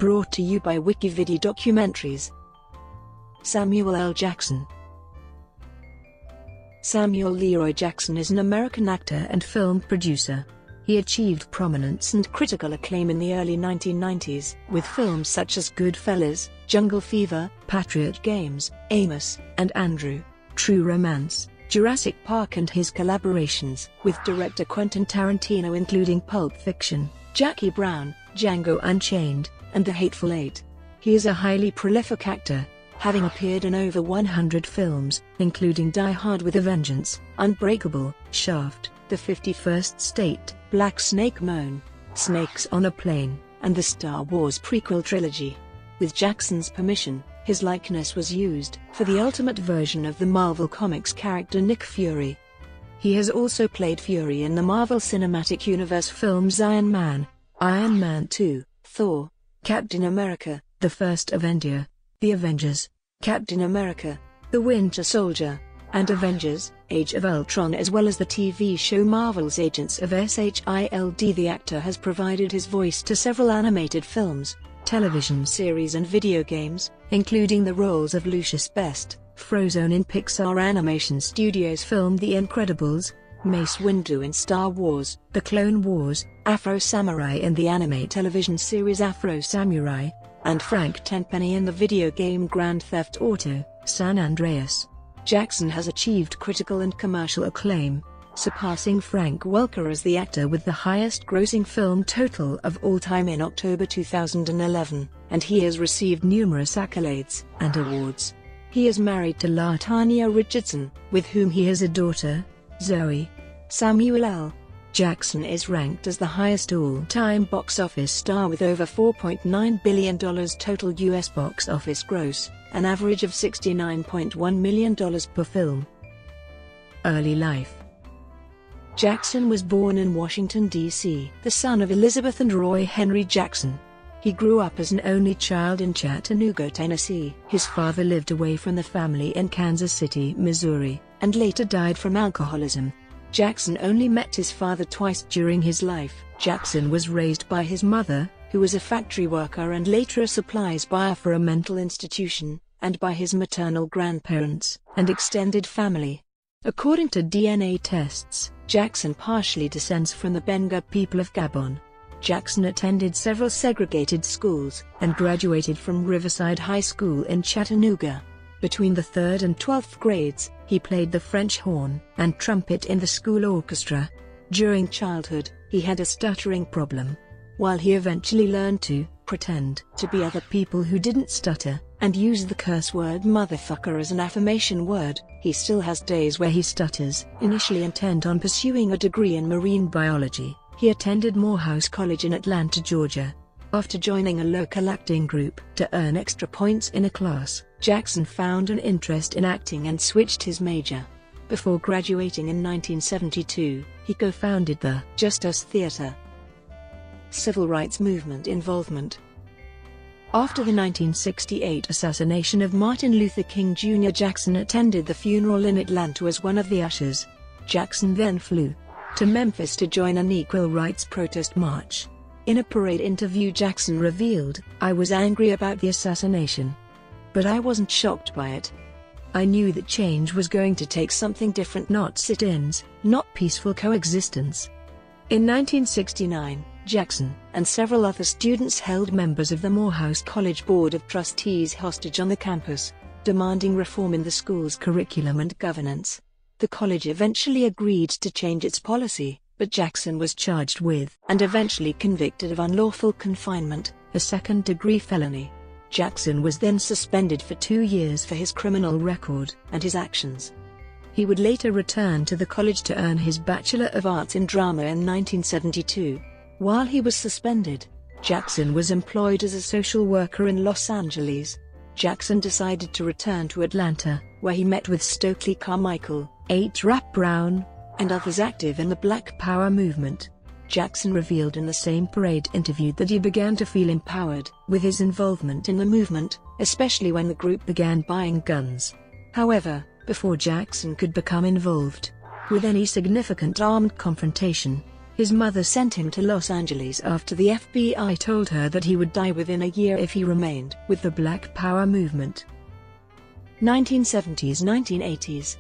Brought to you by WikiVidi Documentaries. Samuel L. Jackson. Samuel Leroy Jackson is an American actor and film producer. He achieved prominence and critical acclaim in the early 1990s, with films such as Goodfellas, Jungle Fever, Patriot Games, Amos and Andrew, True Romance, Jurassic Park, and his collaborations with director Quentin Tarantino, including Pulp Fiction, Jackie Brown, Django Unchained, and The Hateful Eight. He is a highly prolific actor, having appeared in over 100 films, including Die Hard with a Vengeance, Unbreakable, Shaft, The 51st State, Black Snake Moan, Snakes on a Plane, and the Star Wars prequel trilogy. With Jackson's permission, his likeness was used for the ultimate version of the Marvel Comics character Nick Fury. He has also played Fury in the Marvel Cinematic Universe films Iron Man, Iron Man 2, Thor, Captain America, The First Avenger, The Avengers, Captain America, The Winter Soldier, and Avengers: Age of Ultron, as well as the TV show Marvel's Agents of S.H.I.E.L.D. The actor has provided his voice to several animated films, television series and video games, including the roles of Lucius Best, Frozone in Pixar Animation Studios' film The Incredibles, Mace Windu in Star Wars: The Clone Wars, Afro Samurai in the anime television series Afro Samurai, and Frank Tenpenny in the video game Grand Theft Auto: San Andreas. Jackson has achieved critical and commercial acclaim, surpassing Frank Welker as the actor with the highest-grossing film total of all time in October 2011, and he has received numerous accolades and awards. He is married to LaTanya Richardson, with whom he has a daughter, Zoe. Samuel L. Jackson is ranked as the highest all-time box office star with over $4.9 billion total U.S. box office gross, an average of $69.1 million per film. Early life. Jackson was born in Washington, D.C., the son of Elizabeth and Roy Henry Jackson. He grew up as an only child in Chattanooga, Tennessee. His father lived away from the family in Kansas City, Missouri, and later died from alcoholism. Jackson only met his father twice during his life. Jackson was raised by his mother, who was a factory worker and later a supplies buyer for a mental institution, and by his maternal grandparents and extended family. According to DNA tests, Jackson partially descends from the Benga people of Gabon. Jackson attended several segregated schools and graduated from Riverside High School in Chattanooga. Between the 3rd and 12th grades, he played the French horn and trumpet in the school orchestra. During childhood, he had a stuttering problem. While he eventually learned to pretend to be other people who didn't stutter, and use the curse word motherfucker as an affirmation word, he still has days where he stutters. Initially intent on pursuing a degree in marine biology, he attended Morehouse College in Atlanta, Georgia. After joining a local acting group to earn extra points in a class, Jackson found an interest in acting and switched his major. Before graduating in 1972, he co-founded the Just Us Theater. Civil rights movement involvement. After the 1968 assassination of Martin Luther King Jr., Jackson attended the funeral in Atlanta as one of the ushers. Jackson then flew to Memphis to join an equal rights protest march. In a parade interview, Jackson revealed, "I was angry about the assassination. But I wasn't shocked by it. I knew that change was going to take something different, not sit-ins, not peaceful coexistence." In 1969, Jackson and several other students held members of the Morehouse College Board of Trustees hostage on the campus, demanding reform in the school's curriculum and governance. The college eventually agreed to change its policy, but Jackson was charged with and eventually convicted of unlawful confinement, a second-degree felony. Jackson was then suspended for 2 years for his criminal record and his actions. He would later return to the college to earn his Bachelor of Arts in Drama in 1972. While he was suspended, Jackson was employed as a social worker in Los Angeles. Jackson decided to return to Atlanta, where he met with Stokely Carmichael, A$AP Brown, and others active in the Black Power movement. Jackson revealed in the same parade interview that he began to feel empowered with his involvement in the movement, especially when the group began buying guns. However, before Jackson could become involved with any significant armed confrontation, His mother sent him to Los Angeles after the FBI told her that he would die within a year if he remained with the Black Power movement. 1970s–1980s.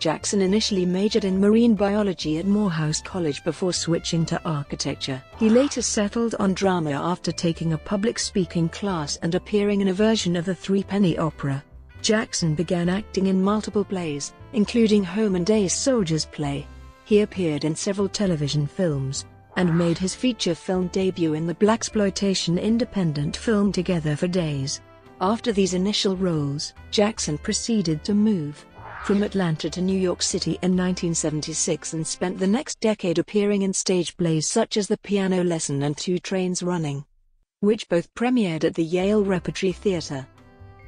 Jackson initially majored in marine biology at Morehouse College before switching to architecture. He later settled on drama after taking a public speaking class and appearing in a version of the Threepenny Opera. Jackson began acting in multiple plays, including Home and Ace Soldier's Play. He appeared in several television films, and made his feature film debut in the blaxploitation independent film Together for Days. After these initial roles, Jackson proceeded to move from Atlanta to New York City in 1976 and spent the next decade appearing in stage plays such as The Piano Lesson and Two Trains Running, which both premiered at the Yale Repertory Theatre.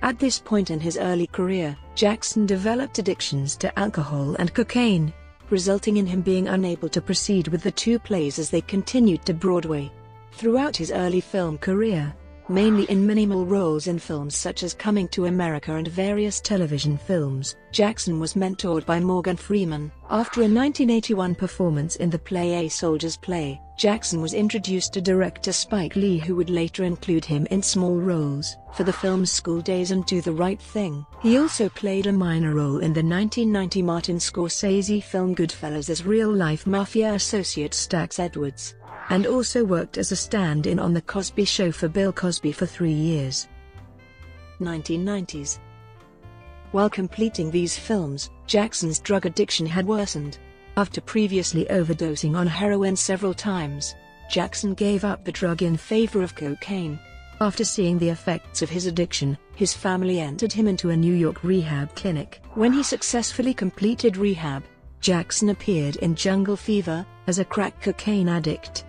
At this point in his early career, Jackson developed addictions to alcohol and cocaine, resulting in him being unable to proceed with the two plays as they continued to Broadway. Throughout his early film career, mainly in minimal roles in films such as Coming to America and various television films, Jackson was mentored by Morgan Freeman. After a 1981 performance in the play A Soldier's Play, Jackson was introduced to director Spike Lee, who would later include him in small roles for the films School Days and Do the Right Thing. He also played a minor role in the 1990 Martin Scorsese film Goodfellas as real-life mafia associate Stax Edwards, and also worked as a stand-in on The Cosby Show for Bill Cosby for 3 years. 1990s. While completing these films, Jackson's drug addiction had worsened. After previously overdosing on heroin several times, Jackson gave up the drug in favor of cocaine. After seeing the effects of his addiction, his family entered him into a New York rehab clinic. When he successfully completed rehab, Jackson appeared in Jungle Fever as a crack cocaine addict,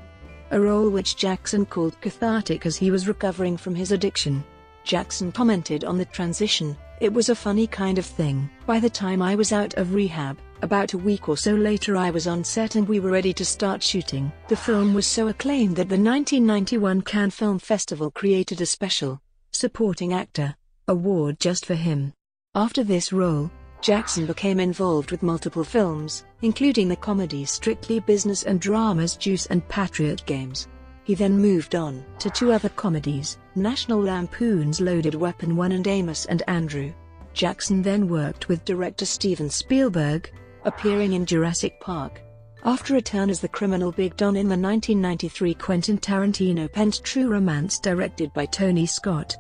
a role which Jackson called cathartic as he was recovering from his addiction. Jackson commented on the transition, "It was a funny kind of thing. By the time I was out of rehab, about a week or so later I was on set and we were ready to start shooting." The film was so acclaimed that the 1991 Cannes Film Festival created a special Supporting Actor award just for him. After this role, Jackson became involved with multiple films, including the comedies Strictly Business and dramas Juice and Patriot Games. He then moved on to 2 other comedies, National Lampoon's Loaded Weapon 1 and Amos and Andrew. Jackson then worked with director Steven Spielberg, appearing in Jurassic Park. After a turn as the criminal Big Don in the 1993 Quentin Tarantino penned True Romance directed by Tony Scott,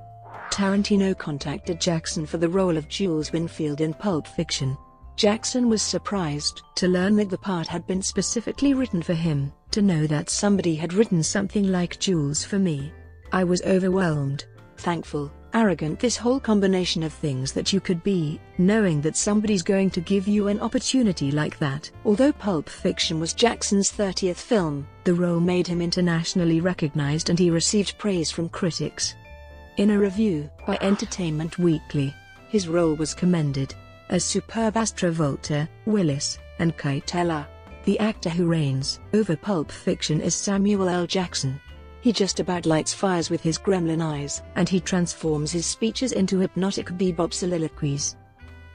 Tarantino contacted Jackson for the role of Jules Winfield in Pulp Fiction. Jackson was surprised to learn that the part had been specifically written for him. "To know that somebody had written something like Jules for me, I was overwhelmed, thankful, arrogant, this whole combination of things that you could be, knowing that somebody's going to give you an opportunity like that." Although Pulp Fiction was Jackson's 30th film, the role made him internationally recognized and he received praise from critics. In a review by Entertainment Weekly, his role was commended as superb as Travolta, Willis, and Keitela. The actor who reigns over Pulp Fiction is Samuel L. Jackson. He just about lights fires with his gremlin eyes, and he transforms his speeches into hypnotic bebop soliloquies.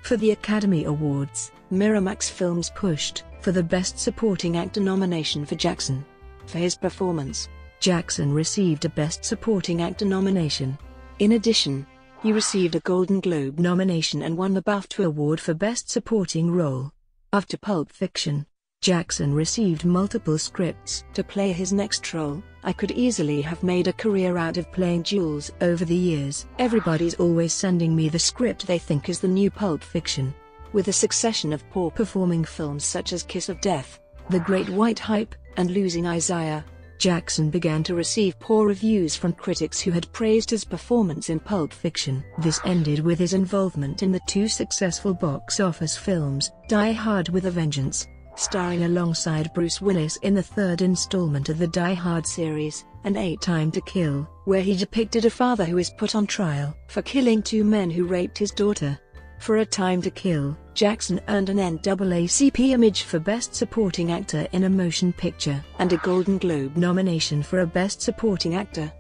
For the Academy Awards, Miramax Films pushed for the Best Supporting Actor nomination for Jackson. For his performance, Jackson received a Best Supporting Actor nomination. In addition, he received a Golden Globe nomination and won the BAFTA Award for Best Supporting Role. After Pulp Fiction, Jackson received multiple scripts to play his next role. "I could easily have made a career out of playing Jules over the years. Everybody's always sending me the script they think is the new Pulp Fiction." With a succession of poor-performing films such as Kiss of Death, The Great White Hype, and Losing Isaiah, Jackson began to receive poor reviews from critics who had praised his performance in Pulp Fiction. This ended with his involvement in the 2 successful box office films, Die Hard with a Vengeance, starring alongside Bruce Willis in the 3rd installment of the Die Hard series, and A Time to Kill, where he depicted a father who is put on trial for killing 2 men who raped his daughter. For A Time to Kill, Jackson earned an NAACP Image for Best Supporting Actor in a Motion Picture and a Golden Globe nomination for a Best Supporting Actor.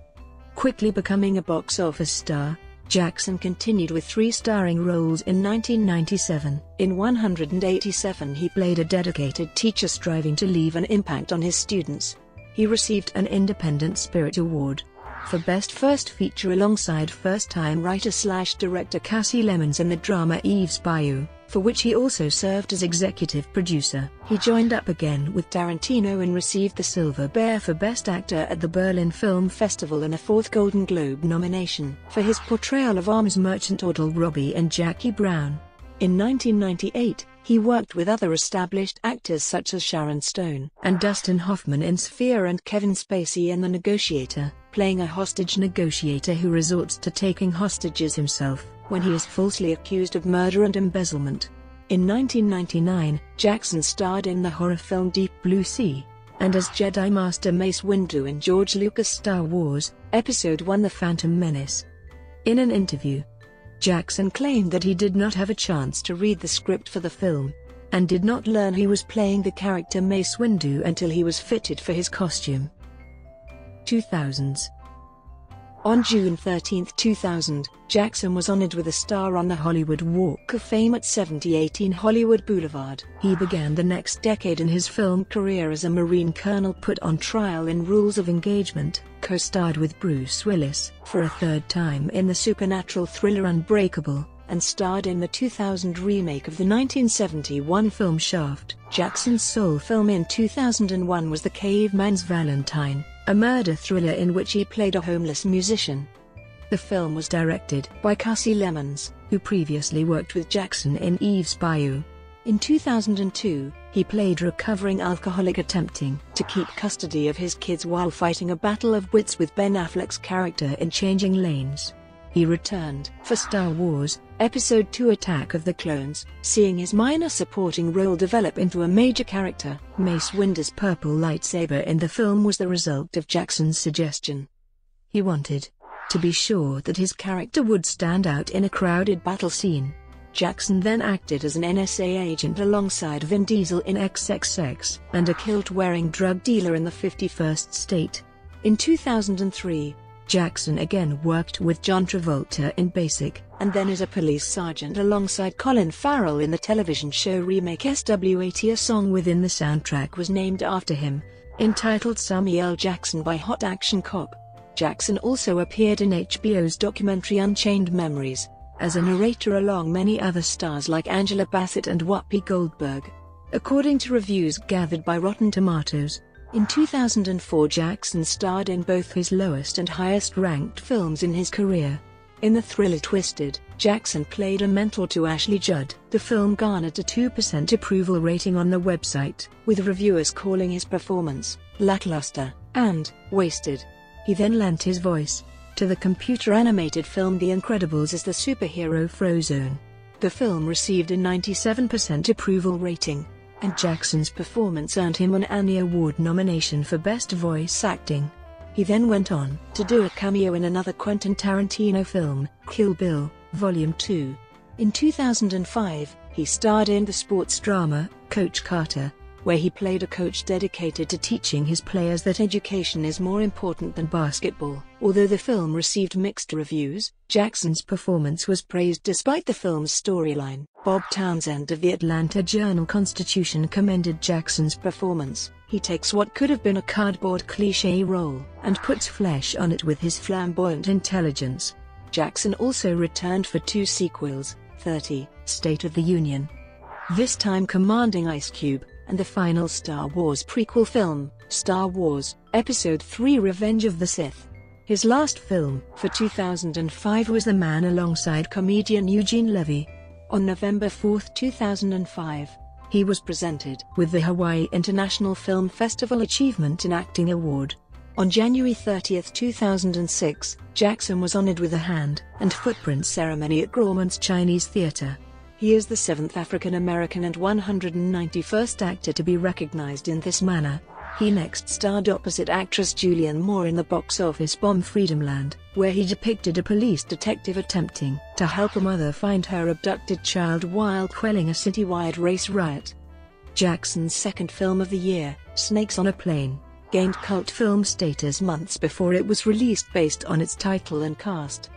Quickly becoming a box office star, Jackson continued with 3 starring roles in 1997. In 187 he played a dedicated teacher striving to leave an impact on his students. He received an Independent Spirit Award for Best First Feature alongside first-time writer/director Kasi Lemmons in the drama Eve's Bayou, for which he also served as executive producer. He joined up again with Tarantino and received the Silver Bear for Best Actor at the Berlin Film Festival and a 4th Golden Globe nomination for his portrayal of arms merchant Odell Robbie and Jackie Brown. In 1998, he worked with other established actors such as Sharon Stone and Dustin Hoffman in Sphere and Kevin Spacey in The Negotiator, playing a hostage negotiator who resorts to taking hostages himself when he is falsely accused of murder and embezzlement. In 1999, Jackson starred in the horror film Deep Blue Sea, and as Jedi Master Mace Windu in George Lucas' Star Wars, Episode I: The Phantom Menace. In an interview, Jackson claimed that he did not have a chance to read the script for the film, and did not learn he was playing the character Mace Windu until he was fitted for his costume. 2000s. On June 13, 2000, Jackson was honored with a star on the Hollywood Walk of Fame at 7018 Hollywood Boulevard. He began the next decade in his film career as a Marine colonel put on trial in Rules of Engagement, co-starred with Bruce Willis for a 3rd time in the supernatural thriller Unbreakable, and starred in the 2000 remake of the 1971 film Shaft. Jackson's sole film in 2001 was The Caveman's Valentine, a murder thriller in which he played a homeless musician. The film was directed by Kasi Lemmons, who previously worked with Jackson in Eve's Bayou. In 2002, he played recovering alcoholic attempting to keep custody of his kids while fighting a battle of wits with Ben Affleck's character in Changing Lanes. He returned for Star Wars, Episode II: Attack of the Clones, seeing his minor supporting role develop into a major character. Mace Windu's purple lightsaber in the film was the result of Jackson's suggestion. He wanted to be sure that his character would stand out in a crowded battle scene. Jackson then acted as an NSA agent alongside Vin Diesel in XXX and a kilt-wearing drug dealer in The 51st State. In 2003, Jackson again worked with John Travolta in Basic, and then as a police sergeant alongside Colin Farrell in the television show remake S.W.A.T. A song within the soundtrack was named after him, entitled Samuel Jackson by Hot Action Cop. Jackson also appeared in HBO's documentary Unchained Memories as a narrator along many other stars like Angela Bassett and Whoopi Goldberg. According to reviews gathered by Rotten Tomatoes, in 2004 Jackson starred in both his lowest and highest-ranked films in his career. In the thriller Twisted, Jackson played a mentor to Ashley Judd. The film garnered a 2% approval rating on the website, with reviewers calling his performance lackluster and wasted. He then lent his voice to the computer-animated film The Incredibles as the superhero Frozone. The film received a 97% approval rating, and Jackson's performance earned him an Annie Award nomination for Best Voice Acting. He then went on to do a cameo in another Quentin Tarantino film, Kill Bill, Volume 2. In 2005, he starred in the sports drama, Coach Carter, where he played a coach dedicated to teaching his players that education is more important than basketball. Although the film received mixed reviews, Jackson's performance was praised despite the film's storyline. Bob Townsend of the Atlanta Journal-Constitution commended Jackson's performance. He takes what could have been a cardboard cliché role and puts flesh on it with his flamboyant intelligence. Jackson also returned for 2 sequels, 30, State of the Union, this time commanding Ice Cube, and the final Star Wars prequel film, Star Wars, Episode III: Revenge of the Sith. His last film, for 2005, was The Man alongside comedian Eugene Levy. On November 4, 2005, he was presented with the Hawaii International Film Festival Achievement in Acting Award. On January 30, 2006, Jackson was honored with a hand and footprint ceremony at Grauman's Chinese Theater. He is the 7th African American and 191st actor to be recognized in this manner. He next starred opposite actress Julianne Moore in the box office bomb Freedomland, where he depicted a police detective attempting to help a mother find her abducted child while quelling a citywide race riot. Jackson's second film of the year, Snakes on a Plane, gained cult film status months before it was released based on its title and cast.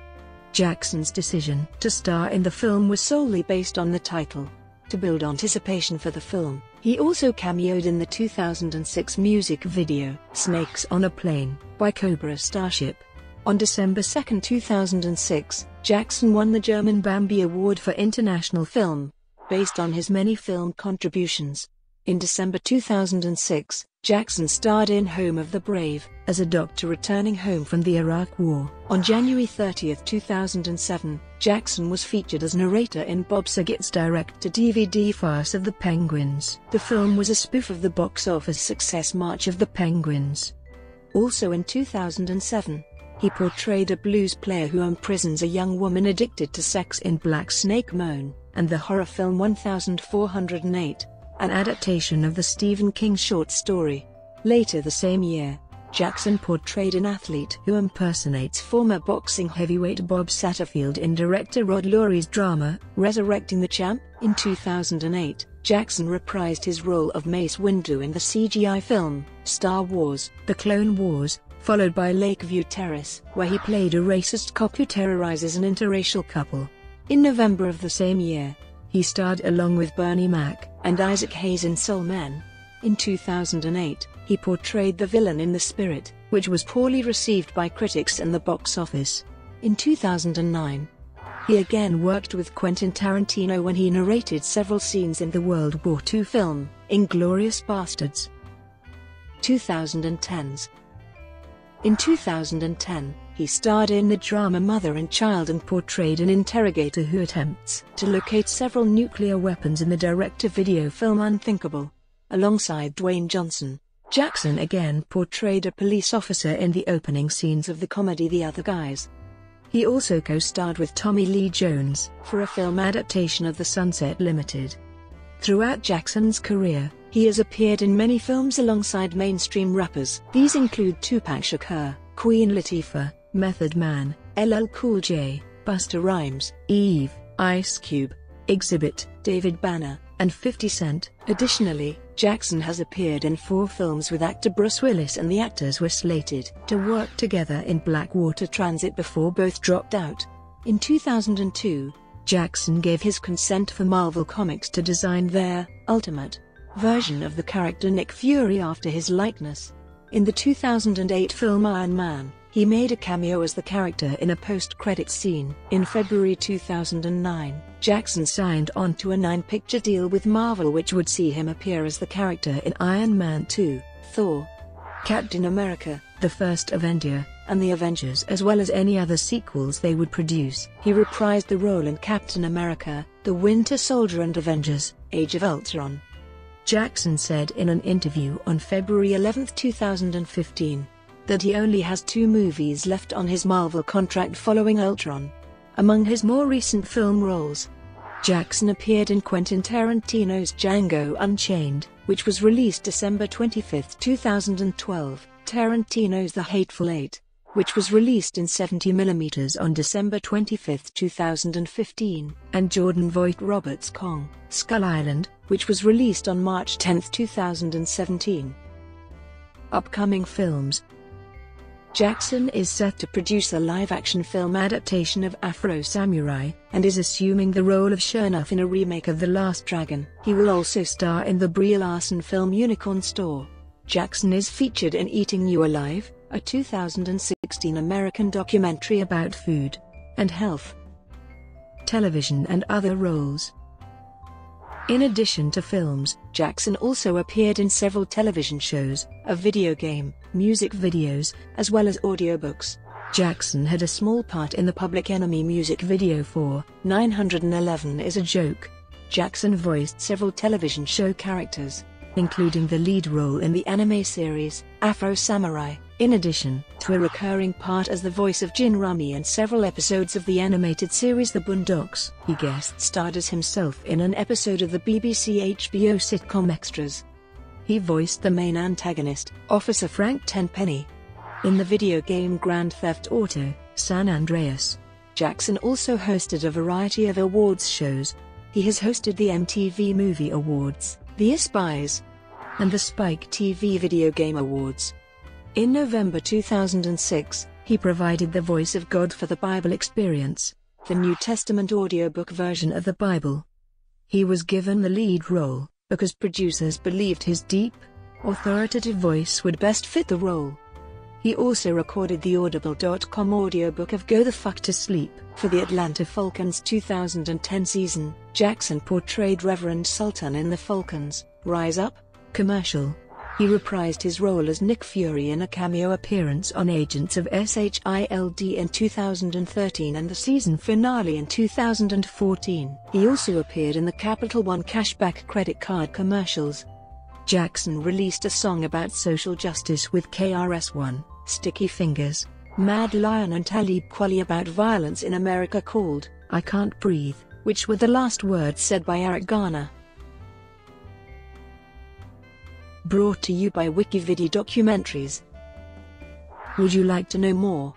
Jackson's decision to star in the film was solely based on the title. To build anticipation for the film, he also cameoed in the 2006 music video "Snakes on a Plane" by Cobra Starship. On December 2, 2006, Jackson won the German Bambi Award for International Film, based on his many film contributions. In December 2006, Jackson starred in Home of the Brave, as a doctor returning home from the Iraq War. On January 30, 2007, Jackson was featured as narrator in Bob Saget's direct-to-DVD farce of the Penguins. The film was a spoof of the box office success March of the Penguins. Also in 2007, he portrayed a blues player who imprisons a young woman addicted to sex in Black Snake Moan, and the horror film 1408. An adaptation of the Stephen King short story. Later the same year, Jackson portrayed an athlete who impersonates former boxing heavyweight Bob Satterfield in director Rod Laurie's drama, Resurrecting the Champ. In 2008, Jackson reprised his role of Mace Windu in the CGI film, Star Wars: The Clone Wars, followed by Lakeview Terrace, where he played a racist cop who terrorizes an interracial couple. In November of the same year, he starred along with Bernie Mac and Isaac Hayes in Soul Men. In 2008, he portrayed the villain in The Spirit, which was poorly received by critics and the box office. In 2009, he again worked with Quentin Tarantino when he narrated several scenes in the World War II film, Inglourious Basterds. 2010s. In 2010, he starred in the drama Mother and Child and portrayed an interrogator who attempts to locate several nuclear weapons in the direct-to-video film Unthinkable. Alongside Dwayne Johnson, Jackson again portrayed a police officer in the opening scenes of the comedy The Other Guys. He also co-starred with Tommy Lee Jones for a film adaptation of The Sunset Limited. Throughout Jackson's career, he has appeared in many films alongside mainstream rappers. These include Tupac Shakur, Queen Latifah, Method Man, LL Cool J, Busta Rhymes, Eve, Ice Cube, Exhibit, David Banner, and 50 Cent. Additionally, Jackson has appeared in 4 films with actor Bruce Willis, and the actors were slated to work together in Blackwater Transit before both dropped out. In 2002, Jackson gave his consent for Marvel Comics to design their Ultimate version of the character Nick Fury after his likeness. In the 2008 film Iron Man, he made a cameo as the character in a post-credits scene. In February 2009, Jackson signed on to a 9-picture deal with Marvel which would see him appear as the character in Iron Man 2, Thor, Captain America, The First Avenger, and the Avengers, as well as any other sequels they would produce. He reprised the role in Captain America, The Winter Soldier and Avengers: Age of Ultron. Jackson said in an interview on February 11, 2015, that he only has 2 movies left on his Marvel contract following Ultron. Among his more recent film roles, Jackson appeared in Quentin Tarantino's Django Unchained, which was released December 25, 2012, Tarantino's The Hateful Eight, which was released in 70mm on December 25, 2015, and Jordan Vogt-Roberts' Kong, Skull Island, which was released on March 10, 2017. Upcoming films. Jackson is set to produce a live-action film adaptation of Afro Samurai, and is assuming the role of Chernoff in a remake of The Last Dragon. He will also star in the Brie Larson film Unicorn Store. Jackson is featured in Eating You Alive, a 2016 American documentary about food and health, television and other roles. In addition to films, Jackson also appeared in several television shows, a video game, music videos, as well as audiobooks. Jackson had a small part in the Public Enemy music video for 911 Is a Joke. Jackson voiced several television show characters, including the lead role in the anime series, Afro Samurai, in addition to a recurring part as the voice of Jin Rami in several episodes of the animated series The Boondocks. He guest-starred as himself in an episode of the BBC HBO sitcom Extras. He voiced the main antagonist, Officer Frank Tenpenny, in the video game Grand Theft Auto: San Andreas. Jackson also hosted a variety of awards shows. He has hosted the MTV Movie Awards, the ESPYs, and the Spike TV Video Game Awards. In November 2006, He provided the voice of God for the Bible Experience, the New Testament audiobook version of the Bible. He was given the lead role because producers believed his deep, authoritative voice would best fit the role. He also recorded the Audible.com audiobook of Go the Fuck to Sleep. For the Atlanta Falcons 2010 season, Jackson portrayed Reverend Sultan in the Falcons' Rise Up commercial. He reprised his role as Nick Fury in a cameo appearance on Agents of S.H.I.E.L.D. in 2013 and the season finale in 2014. He also appeared in the Capital One cashback credit card commercials. Jackson released a song about social justice with KRS-One, Sticky Fingers, Mad Lion and Talib Kweli about violence in America called I Can't Breathe, which were the last words said by Eric Garner. Brought to you by WikiVidi Documentaries. Would you like to know more?